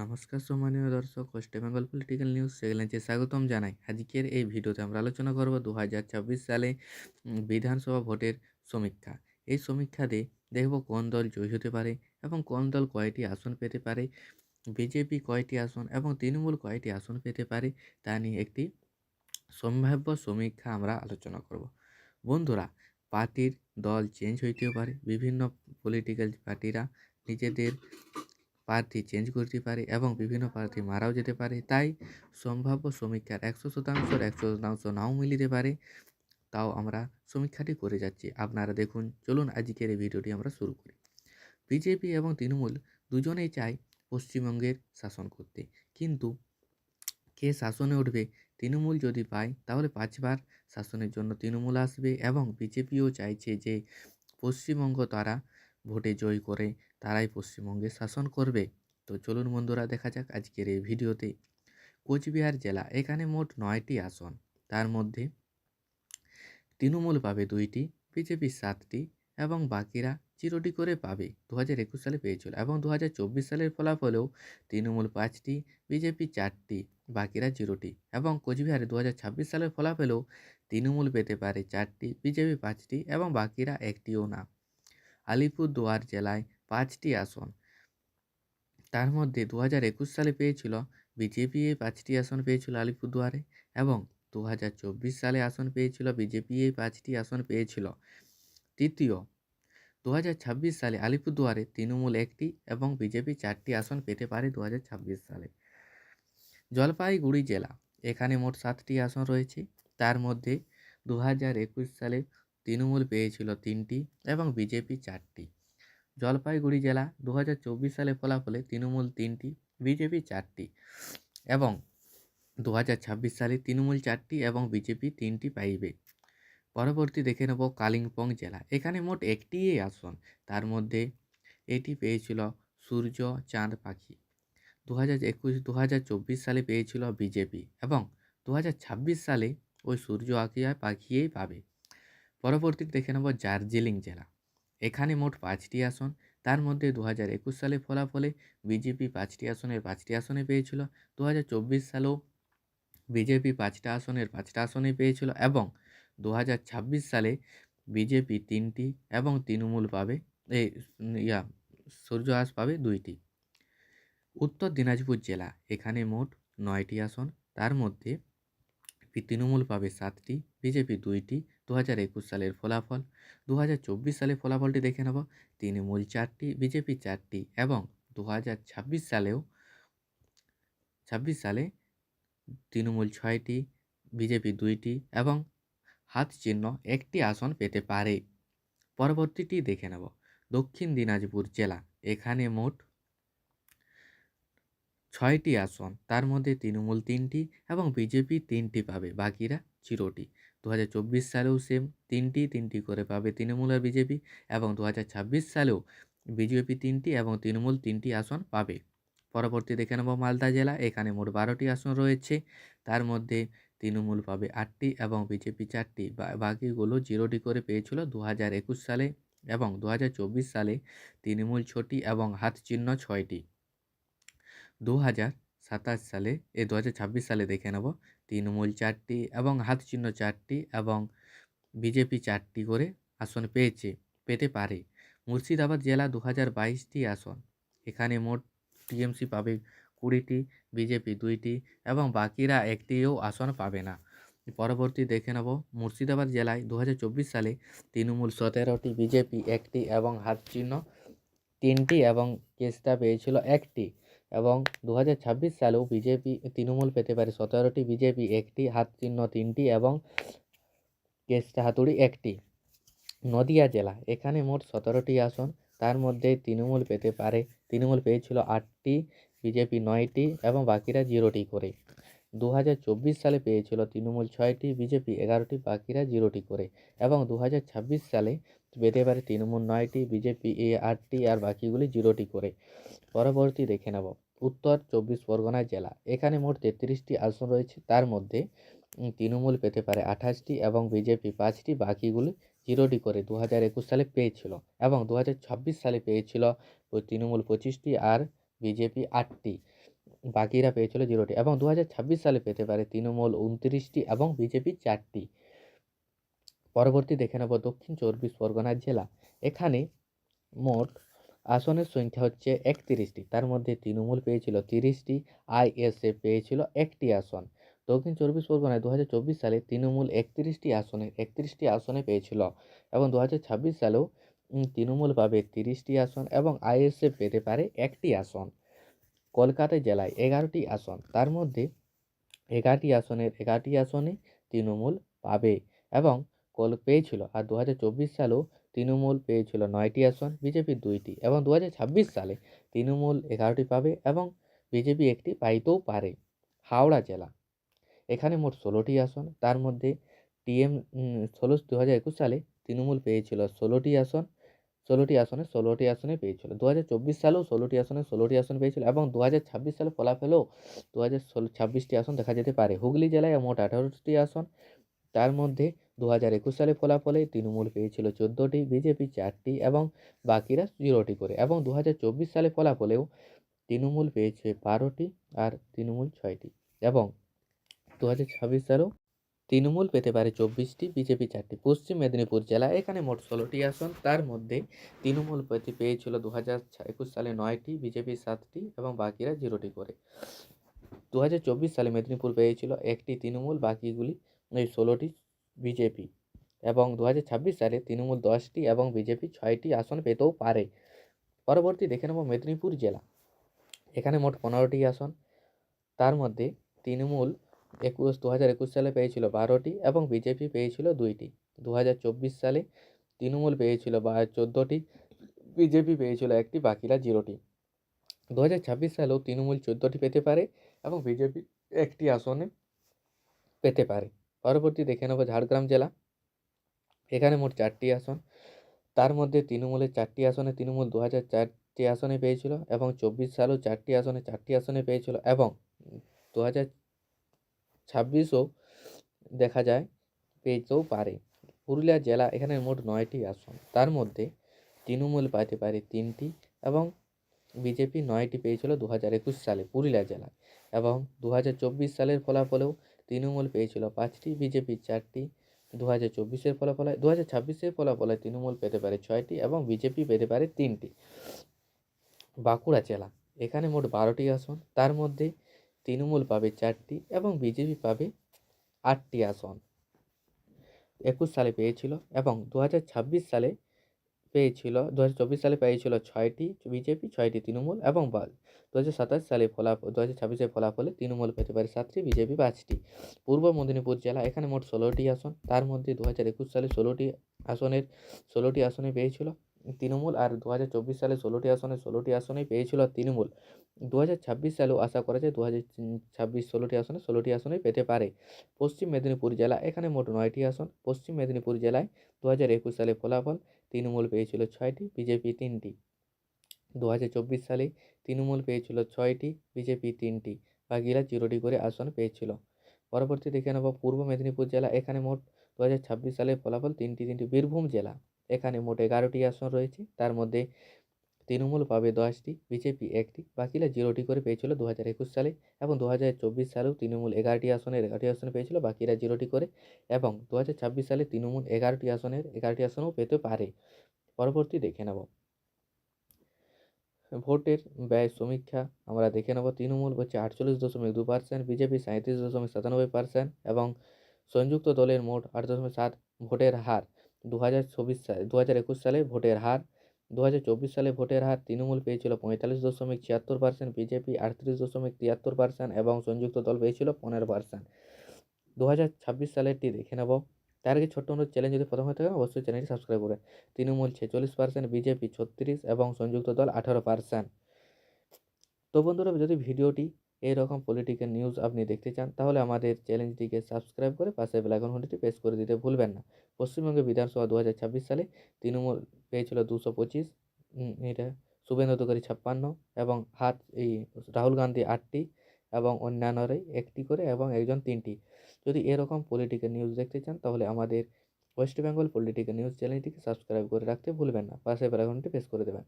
নমস্কার সম্মানীয় দর্শক, ওয়েস্ট বেঙ্গল পলিটিক্যাল নিউজ চ্যানেলে স্বাগতম জানাই। আজকের এই ভিডিওতে আমরা আলোচনা করব 2026 সালে বিধানসভা ভোটের সমীক্ষা। এই সমীক্ষাতে দেখব কোন দল জয়ী হতে পারে এবং কোন দল কয়টি আসন পেতে পারে, বিজেপি কয়টি আসন এবং তৃণমূল কয়টি আসন পেতে পারে, তা নিয়ে একটি সম্ভাব্য সমীক্ষা আমরা আলোচনা করব। বন্ধুরা, পার্টির দল চেঞ্জ হইতেও পারে, বিভিন্ন পলিটিক্যাল পার্টিরা নিজেদের প্রার্থী চেঞ্জ করতে পারে এবং বিভিন্ন প্রার্থী মারাও যেতে পারে। তাই সম্ভাব্য সমীক্ষার 100% নাও মিলিতে পারে। তাও আমরা সমীক্ষাটি করে যাচ্ছি, আপনারা দেখুন। চলুন আজকের এই ভিডিওটি আমরা শুরু করি। বিজেপি এবং তৃণমূল দুজনেই চায় পশ্চিমবঙ্গের শাসন করতে, কিন্তু কে শাসনে উঠবে? তৃণমূল যদি পায় তাহলে 5বার শাসনের জন্য তৃণমূল আসবে এবং বিজেপিও চাইছে যে পশ্চিমবঙ্গ তারা ভোটে জয় করে তারাই পশ্চিমবঙ্গে শাসন করবে। তো চলুন বন্ধুরা, দেখা যাক আজকের এই ভিডিওতে। কোচবিহার জেলা, এখানে মোট 9টি আসন। তার মধ্যে তৃণমূল পাবে 2টি, বিজেপি 7টি এবং বাকিরা 0টি করে পাবে। 2021 সালে পেয়েছিল এবং 2024 সালের ফলাফলেও তৃণমূল 5টি, বিজেপি 4টি, বাকিরা 0টি। এবং কোচবিহারে 2026 সালের ফলাফলেও তৃণমূল পেতে পারে 4টি, বিজেপি 5টি এবং বাকিরা একটিও না। আলিপুরদুয়ার জেলায় 5টি আসন। তার মধ্যে 2021 সালে পেয়েছিল বিজেপি 5টি আসন পেয়েছিল আলিপুরদুয়ারে এবং 2024 সালে আসন পেয়েছিল বিজেপি 5টি আসন পেয়েছিল। তৃতীয়, 2026 সালে আলিপুরদুয়ারে তৃণমূল 1টি এবং বিজেপি 4টি আসন পেতে পারে 2026 সালে। জলপাইগুড়ি জেলা, এখানে মোট 7টি আসন রয়েছে। তার মধ্যে 2021 সালে তৃণমূল পেয়েছিল 3টি এবং বিজেপি 4টি। জলপাইগুড়ি জেলা 2024 সালে ফলাফলে তৃণমূল 3টি, বিজেপি 4টি এবং 2026 সালে তৃণমূল 4টি এবং বিজেপি 3টি পাইবে। পরবর্তী দেখে নেব কালিম্পং জেলা, এখানে মোট 1টি আসন। তার মধ্যে এটি পেয়েছিল সূর্য চাঁদ পাখি। 2024 সালে পেয়েছিল বিজেপি এবং 2026 সালে ওই সূর্য পাখিয়েই পাবে। পরবর্তী দেখে নেব দার্জিলিং জেলা, এখানে মোট 5টি আসন। তার মধ্যে 2021 সালে ফলাফলে বিজেপি 5টি আসনের 5টি আসনে পেয়েছিল। 2024 সালেও বিজেপি 5টা আসনের 5টা আসনে পেয়েছিল এবং 2026 সালে বিজেপি 3টি এবং তৃণমূল পাবে সূর্য পাবে 2টি। উত্তর দিনাজপুর জেলা, এখানে মোট 9টি আসন। তার মধ্যে তৃণমূল পাবে 7টি, বিজেপি 2টি। 2021 সালের ফলাফল, 2024 সালের ফলাফলটি দেখে নেব। তৃণমূল 4টি, বিজেপি 4টি এবং 2026 সালে তৃণমূল 6টি, বিজেপি 2টি এবং হাত চিহ্ন 1টি আসন পেতে পারে। পরবর্তীটি দেখে নেব দক্ষিণ দিনাজপুর জেলা, এখানে মোট 6টি আসন। তার মধ্যে তৃণমূল 3টি এবং বিজেপি 3টি পাবে, বাকিরা 0টি। 2024 সালেও সেম 3টি করে পাবে তৃণমূল আর বিজেপি এবং 2026 সালেও বিজেপি 3টি এবং তৃণমূল 3টি আসন পাবে। পরবর্তী দেখে নেব মালদা জেলা, এখানে মোট 12টি আসন রয়েছে। তার মধ্যে তৃণমূল পাবে 8টি এবং বিজেপি 4টি, বাকিগুলো 0টি করে পেয়েছিল 2021 সালে এবং 2024 সালে তৃণমূল 6টি এবং হাত চিহ্ন 6টি। 2026 সালে দেখে নেব তৃণমূল 4টি এবং হাত চিহ্ন 4টি এবং বিজেপি 4টি করে আসন পেতে পারে। মুর্শিদাবাদ জেলা 2022টি আসন, এখানে মোট টিএমসি পাবে 20টি, বিজেপি 2টি এবং বাকিরা একটিও আসন পাবে না। পরবর্তী দেখে নেব মুর্শিদাবাদ জেলায় 2024 সালে তৃণমূল 17টি, বিজেপি 1টি এবং হাত চিহ্ন 3টি এবং কেসটা পেয়েছিল 1টি এবং 2026 সালেও তৃণমূল পেতে পারে 17টি, বিজেপি 1টি, হাত চিহ্ন 3টি এবং কেসটা হাতুড়ি 1টি। নদিয়া জেলা, এখানে মোট 17টি আসন। তার মধ্যে তৃণমূল পেয়েছিল 8টি, বিজেপি 9টি এবং বাকিরা 0টি করে। 2024 সালে পেয়েছিল তৃণমূল 6টি, বিজেপি 11টি, বাকিরা 0টি করে এবং 2026 সালে পেতে পারে তৃণমূল 9টি, বিজেপি 8টি আর বাকিগুলি 0টি করে। পরবর্তী দেখে নেব উত্তর 24 পরগনা জেলা, এখানে মোট 33টি আসন রয়েছে। তার মধ্যে তৃণমূল পেতে পারে 28টি এবং বিজেপি 5টি, বাকিগুলি 0টি করে 2021 সালে পেয়েছিল এবং 2026 সালে পেয়েছিল তৃণমূল 25টি আর বিজেপি 8টি, বাকিরা পেয়েছিল 0টি এবং 2026 সালে পেতে পারে তৃণমূল 29টি এবং বিজেপি 4টি। পরবর্তী দেখে নেব দক্ষিণ চব্বিশ পরগনা জেলা। এখানে মোট আসনের সংখ্যা হচ্ছে 31টি, তার মধ্যে তৃণমূল পেয়েছিল 30টি, আইএসএফ পেয়েছিল 1টি আসন। দক্ষিণ চব্বিশ পরগনায় 2024 সালে তৃণমূল 31টি আসনে পেয়েছিল এবং 2026 সালেও তৃণমূল পাবে 30টি আসন এবং আইএসএফ পেতে পারে 1টি আসন। কলকাতা জেলায় 11টি আসন, তার মধ্যে 11টি আসনে তৃণমূল পাবে এবং পেয়েছিল। আর 2024 সালেও তৃণমূল পেয়েছিল 9টি আসন, বিজেপি 2টি এবং 2026 সালে তৃণমূল 11টি পাবে এবং বিজেপি 1টি পাইতেও পারে। হাওড়া জেলা, এখানে মোট 16টি আসন, তার মধ্যে 2021 সালে তৃণমূল পেয়েছিল 16টি আসনে পেয়েছিল। 2024 সালেও 16টি আসন পেয়েছিল এবং 2026 সালে ফলাফলেও 26টি আসন দেখা যেতে পারে। হুগলি জেলায় মোট 18টি আসন, তার মধ্যে 2021 সালে ফলাফলে তৃণমূল পেয়েছিল 14টি, বিজেপি 4টি এবং বাকিরা 0টি করে এবং 2024 সালে ফলাফলেও তৃণমূল পেয়েছে 12টি আর তৃণমূল 6টি এবং 2026 সালেও তৃণমূল পেতে পারে 24টি, বিজেপি 4টি। পশ্চিম মেদিনীপুর জেলা, এখানে মোট 16টি আসন, তার মধ্যে তৃণমূল পেয়েছিল 2021 সালে 9টি, বিজেপি 7টি এবং বাকিরা 0টি করে। 2024 সালে মেদিনীপুর পেয়েছিল 1টি তৃণমূল, বাকিগুলি 16টি বিজেপি এবং 2026 সালে তৃণমূল 10টি এবং বিজেপি 6টি আসন পেতেও পারে। পরবর্তী দেখে নেব মেদিনীপুর জেলা। এখানে মোট 15টি আসন, তার মধ্যে তৃণমূল 2021 সালে পেয়েছিল 12টি এবং বিজেপি পেয়েছিল 2টি। 2024 সালে তৃণমূল পেয়েছিল 14টি, বিজেপি পেয়েছিল 1টি, বাকিরা 0টি। 2026 সালেও তৃণমূল 14টি পেতে পারে এবং বিজেপি 1টি আসনে পেতে পারে। পরবর্তী দেখে নেব ঝাড়গ্রাম জেলা। এখানে মোট 4টি আসন, তার মধ্যে তৃণমূলের 4টি আসনে তৃণমূল 2004টি আসনে পেয়েছিল এবং 24 সালেও 4টি আসনে পেয়েছিল এবং 2026ও দেখা যায় পেতেও পারে। পুরুলিয়া জেলা, এখানে মোট 9টি আসন, তার মধ্যে তৃণমূল পেতে পারে 3টি এবং বিজেপি 9টি পেয়েছিল 2021 সালে পুরুলিয়া জেলায় এবং 2024 সালের ফলাফলেও তৃণমূল পেয়েছিল 5টি, বিজেপি 4টি। 2024-এর ফলাফলে 2026-এর ফলাফলে তৃণমূল পেতে পারে 6টি এবং বিজেপি পেতে পারে 3টি। বাঁকুড়া জেলা, এখানে মোট 12টি আসন, তার মধ্যে তৃণমূল পাবে 4টি এবং বিজেপি পাবে 8টি আসন। 21 সালে পেয়েছিল এবং 2026 সালে পেয়েছিল 2024 সালে পেয়েছিল 6টি বিজেপি, 6টি তৃণমূল এবং 2027 সালে 2026-এর ফলাফলে তৃণমূল পেতে পারে 7টি, বিজেপি 5টি। পূর্ব মেদিনীপুর জেলা, এখানে মোট 16টি আসন, তার মধ্যে 2021 সালে 16টি আসনে পেয়েছিল তৃণমূল আর 2024 সালে 16টি আসনে পেয়েছিল তৃণমূল। 2026 সালেও আশা করা যায় 2026 16টি আসনে পেতে পারে। পশ্চিম মেদিনীপুর জেলা, এখানে মোট 9টি আসন। পশ্চিম মেদিনীপুর জেলায় 2021 সালে ফলাফল তৃণমূল পেয়েছিল 6টি, বিজেপি 3টি। 2024 সালে তৃণমূল পেয়েছিল 6টি, বিজেপি 3টি, বাকিরা 0টি করে আসন পেয়েছিল। পরবর্তী দেখে নেব পূর্ব মেদিনীপুর জেলা। এখানে মোট 2026 সালের ফলাফল 3টি। বীরভূম জেলা, এখানে মোট 11টি আসন রয়েছে, তার মধ্যে তৃণমূল পাবে 10টি, বিজেপি 1টি, বাকিরা 0টি করে পেয়েছিল 2021 সালে এবং 2024 সালেও তৃণমূল 11টি আসনে পেয়েছিল, বাকিরা 0টি করে এবং 2026 সালে তৃণমূল 11টি আসনও পেতে পারে। পরবর্তী দেখে নেব ভোটের ব্যয় সমীক্ষা। আমরা দেখে নেব তৃণমূল হচ্ছে 48.2%, বিজেপি 37.97% এবং সংযুক্ত দলের মোট 8.7 ভোটের হার। 2021 সালে ভোটের হার। 2024 সালে ভোটের হার তৃণমূল পেয়েছিল 45.76%, বিজেপি 38.73% এবং সংযুক্ত দল পেয়েছিল 15%। 2026 সালেরটি দেখে নেব। তার আগে ছোট্ট অনুরোধ, চ্যানেল যদি প্রথম হয়ে থাকেন অবশ্যই চ্যানেলটি সাবস্ক্রাইব করে। তৃণমূল 46%, বিজেপি 36 এবং সংযুক্ত দল 18%। তো বন্ধুরা, যদি ভিডিওটি এরকম পলিটিক্যাল নিউজ আপনি দেখতে চান তাহলে আমাদের চ্যানেলটিকে সাবস্ক্রাইব করে পাশে বেল আইকন ঘন্টিটি প্রেস করে দিতে ভুলবেন না। পশ্চিমবঙ্গ বিধানসভা 2026 সালে তৃণমূল পেয়েছিল 225, এটা শুভেন্দু অধিকারী 56 এবং রাহুল গান্ধী 8টি এবং অন্যান্যরা 1টি করে এবং একজন 3টি। যদি এরকম পলিটিক্যাল নিউজ দেখতে চান তাহলে আমাদের ওয়েস্ট বেঙ্গল পলিটিক্যাল নিউজ চ্যানেলটিকে সাবস্ক্রাইব করে রাখতে ভুলবেন না, পাশে বেল আইকনটি প্রেস করে দেবেন।